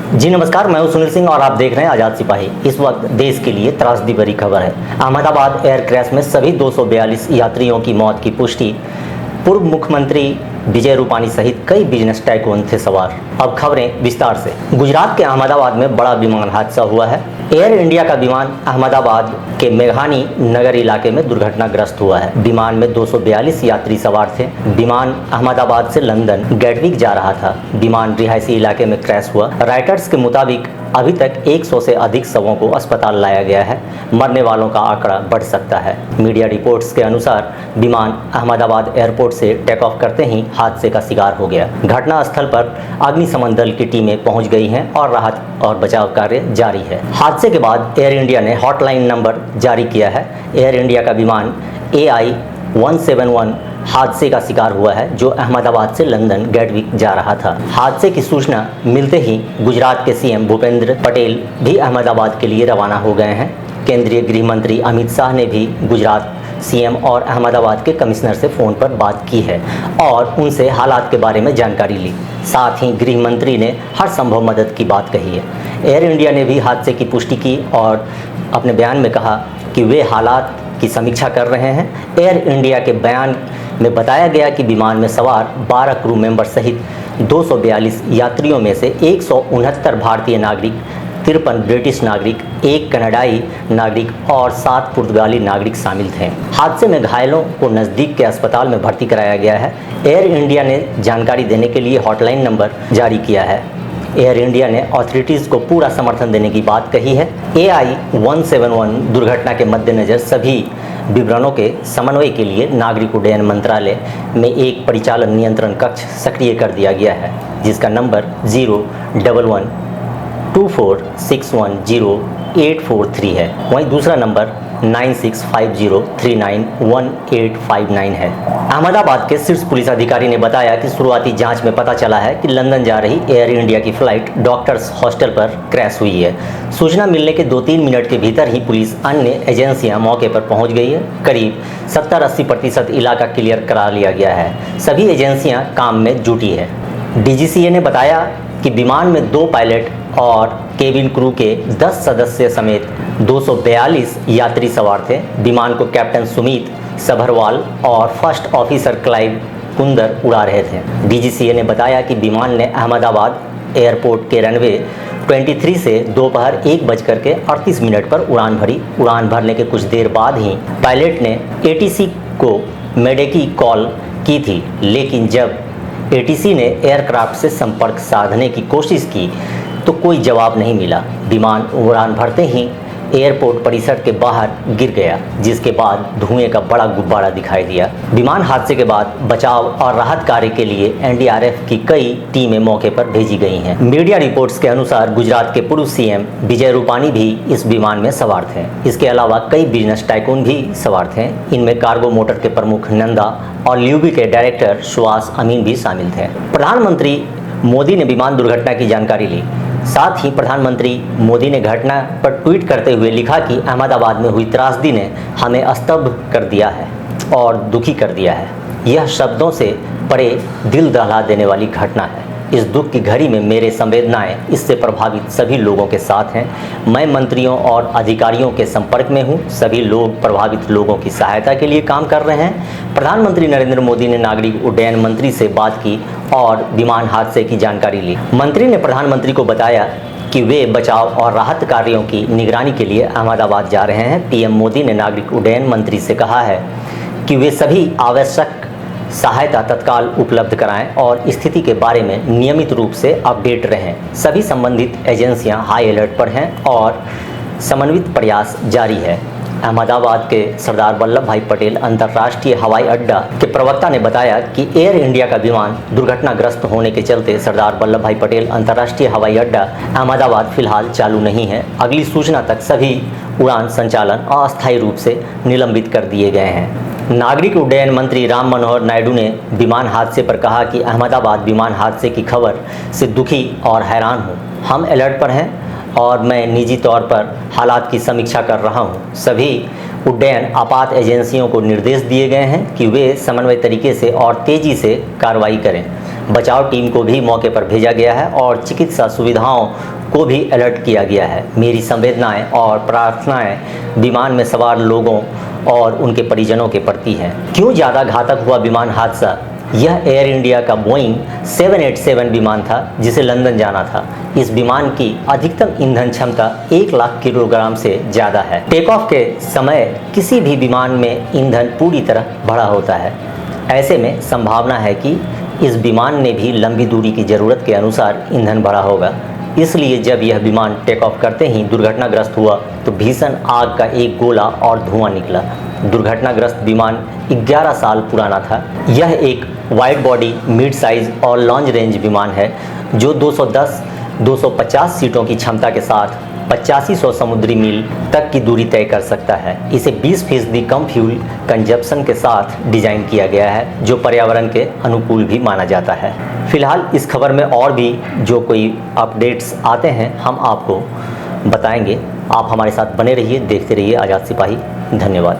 जी नमस्कार, मैं हूं सुनील सिंह और आप देख रहे हैं आज़ाद सिपाही। इस वक्त देश के लिए त्रासदी भरी खबर है। अहमदाबाद एयर क्रैश में सभी 242 यात्रियों की मौत की पुष्टि। पूर्व मुख्यमंत्री विजय रूपाणी सहित कई बिजनेस टाइकून थे सवार। अब खबरें विस्तार से। गुजरात के अहमदाबाद में बड़ा विमान हादसा हुआ है। एयर इंडिया का विमान अहमदाबाद के मेघानी नगर इलाके में दुर्घटनाग्रस्त हुआ है। विमान में 242 यात्री सवार थे। विमान अहमदाबाद से लंदन गैटविक जा रहा था। विमान रिहायशी इलाके में क्रैश हुआ। राइटर्स के मुताबिक अभी तक 100 से अधिक शवों को अस्पताल लाया गया है। मरने वालों का आंकड़ा बढ़ सकता है। मीडिया रिपोर्ट्स के अनुसार विमान अहमदाबाद एयरपोर्ट से टेक ऑफ करते ही हादसे का शिकार हो गया। घटना स्थल पर अग्निशमन दल की टीमें पहुंच गई हैं और राहत और बचाव कार्य जारी है। हादसे के बाद एयर इंडिया ने हॉटलाइन नंबर जारी किया है। एयर इंडिया का विमान AI 171 हादसे का शिकार हुआ है, जो अहमदाबाद से लंदन गैटविक जा रहा था। हादसे की सूचना मिलते ही गुजरात के CM भूपेंद्र पटेल भी अहमदाबाद के लिए रवाना हो गए हैं। केंद्रीय गृह मंत्री अमित शाह ने भी गुजरात CM और अहमदाबाद के कमिश्नर से फ़ोन पर बात की है और उनसे हालात के बारे में जानकारी ली। साथ ही गृह मंत्री ने हर संभव मदद की बात कही है। एयर इंडिया ने भी हादसे की पुष्टि की और अपने बयान में कहा कि वे हालात की समीक्षा कर रहे हैं। एयर इंडिया के बयान में बताया गया कि विमान में सवार 12 क्रू मेंबर सहित 242 यात्रियों में से 169 भारतीय नागरिक, 53 ब्रिटिश नागरिक, 1 कनाडाई नागरिक और 7 पुर्तगाली नागरिक शामिल थे। हादसे में घायलों को नज़दीक के अस्पताल में भर्ती कराया गया है। एयर इंडिया ने जानकारी देने के लिए हॉटलाइन नंबर जारी किया है। एयर इंडिया ने अथॉरिटीज़ को पूरा समर्थन देने की बात कही है। AI 171 दुर्घटना के मद्देनज़र सभी विवरणों के समन्वय के लिए नागरिक उड्डयन मंत्रालय में एक परिचालन नियंत्रण कक्ष सक्रिय कर दिया गया है, जिसका नंबर 01124610843 है। वहीं दूसरा नंबर 9650391859 है। अहमदाबाद के शीर्ष पुलिस अधिकारी ने बताया कि शुरुआती जांच में पता चला है कि लंदन जा रही एयर इंडिया की फ्लाइट डॉक्टर्स हॉस्टल पर क्रैश हुई है। सूचना मिलने के 2-3 मिनट के भीतर ही पुलिस अन्य एजेंसियां मौके पर पहुंच गई है। करीब 70-80% इलाका क्लियर करा लिया गया है। सभी एजेंसियां काम में जुटी है। DGCA ने बताया कि विमान में 2 पायलट और केबिन क्रू के 10 सदस्य समेत 242 यात्री सवार थे। विमान को कैप्टन सुमित सभरवाल और फर्स्ट ऑफिसर क्लाइव कुंदर उड़ा रहे थे। DGCA ने बताया कि विमान ने अहमदाबाद एयरपोर्ट के रनवे 23 से दोपहर 1:38 पर उड़ान भरी। उड़ान भरने के कुछ देर बाद ही पायलट ने ATC को मेडे की कॉल की थी, लेकिन जब ATC ने एयरक्राफ्ट से संपर्क साधने की कोशिश की तो कोई जवाब नहीं मिला। विमान उड़ान भरते ही एयरपोर्ट परिसर के बाहर गिर गया, जिसके बाद धुएं का बड़ा गुब्बारा दिखाई दिया। विमान हादसे के बाद बचाव और राहत कार्य के लिए NDRF की कई टीमें मौके पर भेजी गई हैं। मीडिया रिपोर्ट्स के अनुसार गुजरात के पूर्व CM विजय रूपाणी भी इस विमान में सवार थे। इसके अलावा कई बिजनेस टाइकून भी सवार थे। इनमें कार्गो मोटर के प्रमुख नंदा और ल्यूबी के डायरेक्टर सुहास अमीन भी शामिल थे। प्रधानमंत्री मोदी ने विमान दुर्घटना की जानकारी ली। साथ ही प्रधानमंत्री मोदी ने घटना पर ट्वीट करते हुए लिखा कि अहमदाबाद में हुई त्रासदी ने हमें स्तब्ध कर दिया है और दुखी कर दिया है। यह शब्दों से परे दिल दहला देने वाली घटना है। इस दुख की घड़ी में मेरे संवेदनाएं इससे प्रभावित सभी लोगों के साथ हैं। मैं मंत्रियों और अधिकारियों के संपर्क में हूं। सभी लोग प्रभावित लोगों की सहायता के लिए काम कर रहे हैं। प्रधानमंत्री नरेंद्र मोदी ने नागरिक उड्डयन मंत्री से बात की और विमान हादसे की जानकारी ली। मंत्री ने प्रधानमंत्री को बताया कि वे बचाव और राहत कार्यों की निगरानी के लिए अहमदाबाद जा रहे हैं। PM मोदी ने नागरिक उड्डयन मंत्री से कहा है कि वे सभी आवश्यक सहायता तत्काल उपलब्ध कराएं और स्थिति के बारे में नियमित रूप से अपडेट रहें। सभी संबंधित एजेंसियां हाई अलर्ट पर हैं और समन्वित प्रयास जारी है। अहमदाबाद के सरदार वल्लभ भाई पटेल अंतर्राष्ट्रीय हवाई अड्डा के प्रवक्ता ने बताया कि एयर इंडिया का विमान दुर्घटनाग्रस्त होने के चलते सरदार वल्लभ भाई पटेल अंतर्राष्ट्रीय हवाई अड्डा अहमदाबाद फिलहाल चालू नहीं है। अगली सूचना तक सभी उड़ान संचालन अस्थायी रूप से निलंबित कर दिए गए हैं। नागरिक उड्डयन मंत्री राम मनोहर नायडू ने विमान हादसे पर कहा कि अहमदाबाद विमान हादसे की खबर से दुखी और हैरान हूँ। हम अलर्ट पर हैं और मैं निजी तौर पर हालात की समीक्षा कर रहा हूँ। सभी उड्डयन आपात एजेंसियों को निर्देश दिए गए हैं कि वे समन्वय तरीके से और तेज़ी से कार्रवाई करें। बचाव टीम को भी मौके पर भेजा गया है और चिकित्सा सुविधाओं को भी अलर्ट किया गया है। मेरी संवेदनाएं और प्रार्थनाएं विमान में सवार लोगों और उनके परिजनों के प्रति हैं। क्यों ज़्यादा घातक हुआ विमान हादसा? यह एयर इंडिया का बोइंग 787 विमान था जिसे लंदन जाना था। इस विमान की अधिकतम ईंधन क्षमता 1 लाख किलोग्राम से ज़्यादा है। टेक ऑफ के समय किसी भी विमान में ईंधन पूरी तरह भरा होता है। ऐसे में संभावना है कि इस विमान ने भी लंबी दूरी की ज़रूरत के अनुसार ईंधन भरा होगा। इसलिए जब यह विमान टेक ऑफ करते ही दुर्घटनाग्रस्त हुआ तो भीषण आग का एक गोला और धुआं निकला। दुर्घटनाग्रस्त विमान 11 साल पुराना था। यह एक वाइड बॉडी मिड साइज और लॉन्ग रेंज विमान है जो 210-250 सीटों की क्षमता के साथ 8500 समुद्री मील तक की दूरी तय कर सकता है। इसे 20% कम फ्यूल कंजप्शन के साथ डिज़ाइन किया गया है जो पर्यावरण के अनुकूल भी माना जाता है। फिलहाल इस खबर में और भी जो कोई अपडेट्स आते हैं हम आपको बताएंगे। आप हमारे साथ बने रहिए, देखते रहिए आज़ाद सिपाही। धन्यवाद।